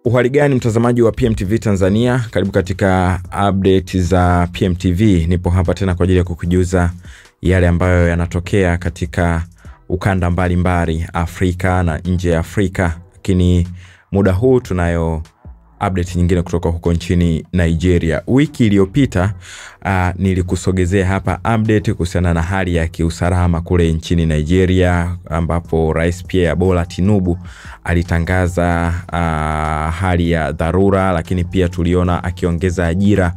Uhali gani mtazamaji wa PMTV Tanzania, karibu katika update za PMTV. Nipo hapa tena kwa ajili ya kukujuza yale ambayo yanatokea katika ukanda mbalimbali Afrika na nje ya Afrika. Lakini muda huu tunayo update nyingine kutoka huko nchini Nigeria. Wiki iliyopita nilikusogezea hapa update kuhusiana na hali ya kiusalama kule nchini Nigeria, ambapo Rais Pierre Bola Tinubu alitangaza hali ya dharura, lakini pia tuliona akiongeza ajira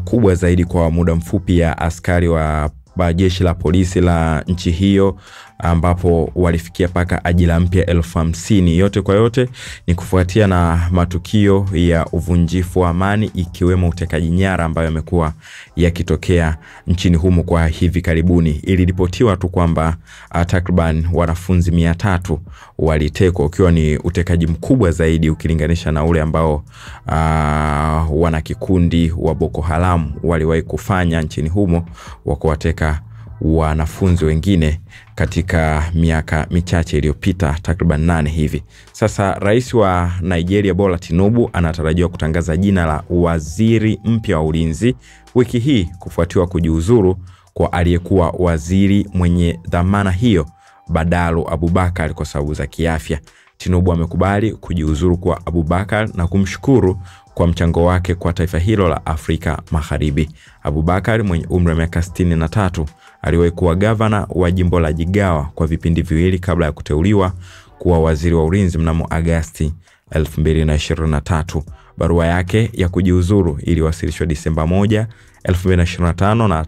kubwa zaidi kwa muda mfupi ya askari wa jeshi la polisi la nchi hiyo, ambapo walifikia paka ajira mpya 50,000. Yote kwa yote ni kufuatia na matukio ya uvunjifu wa amani, ikiwemo utekaji nyara ambayo yamekuwa yakitokea nchini humo kwa hivi karibuni. Iliripotiwa tu kwamba takriban wanafunzi 300 walitekwa, ukiwa ni utekaji mkubwa zaidi ukilinganisha na ule ambao wana kikundi wa Boko Haram waliwahi kufanya nchini humo, wa kuwateka wanafunzi wengine katika miaka michache iliyopita, takriban 8 hivi. Sasa rais wa Nigeria Bola Tinubu anatarajiwa kutangaza jina la waziri mpya wa ulinzi wiki hii, kufuatiwa kujiuzuru kwa aliyekuwa waziri mwenye dhamana hiyo Badaru Abubakar kwa sababu za kiafya. Tinubu amekubali kujiuzuru kwa Abubakar na kumshukuru kwa mchango wake kwa taifa hilo la Afrika Magharibi. Abubakar mwenye umri wa miaka 63 aliwahi kuwa gavana wa jimbo la Jigawa kwa vipindi viwili kabla ya kuteuliwa kuwa waziri wa ulinzi mnamo Agosti 2023. Barua yake ya kujiuzuru iliwasilishwa Disemba 1, 2025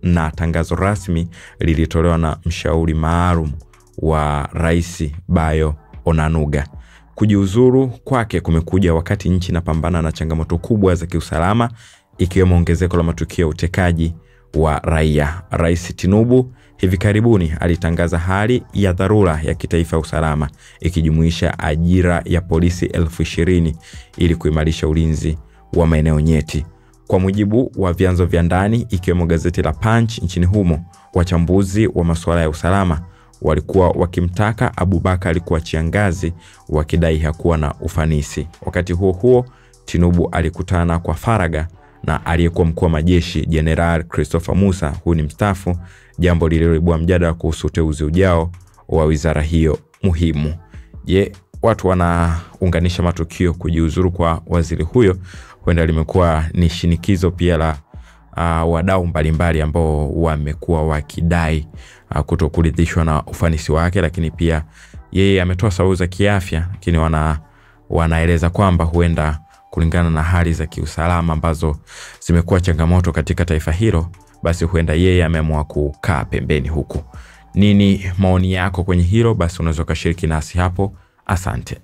na tangazo rasmi lilitolewa na mshauri maalum wa Rais Bayo Onanuga. Kujiuzuru kwake kumekuja wakati nchi inapambana na changamoto kubwa za kiusalama, ikiwemo ongezeko la matukio ya utekaji wa raia. Rais Tinubu hivi karibuni alitangaza hali ya dharura ya kitaifa ya usalama, ikijumuisha ajira ya polisi 20,000 ili kuimarisha ulinzi wa maeneo nyeti. Kwa mujibu wa vyanzo vya ndani, ikiwemo gazeti la Punch nchini humo, wachambuzi wa masuala ya usalama walikuwa wakimtaka Abubakar kuachia ngazi, wakidai hakuwa na ufanisi. Wakati huo huo, Tinubu alikutana kwa faragha na aliyekuwa mkuu wa majeshi General Christopher Musa, huyu ni mstaafu, jambo lililoibua mjadala kuhusu uteuzi ujao wa wizara hiyo muhimu. Je, watu wanaunganisha matukio kujiuzuru kwa waziri huyo? Huenda limekuwa ni shinikizo pia la wadau mbalimbali ambao wamekuwa wakidai kutokuridhishwa na ufanisi wake, lakini pia yeye ametoa sababu za kiafya, lakini wanaeleza kwamba huenda kulingana na hali za kiusalama ambazo zimekuwa changamoto katika taifa hilo, basi huenda yeye ameamua kukaa pembeni huku. Nini maoni yako kwenye hilo? Basi unaweza kushiriki nasi hapo. Asante.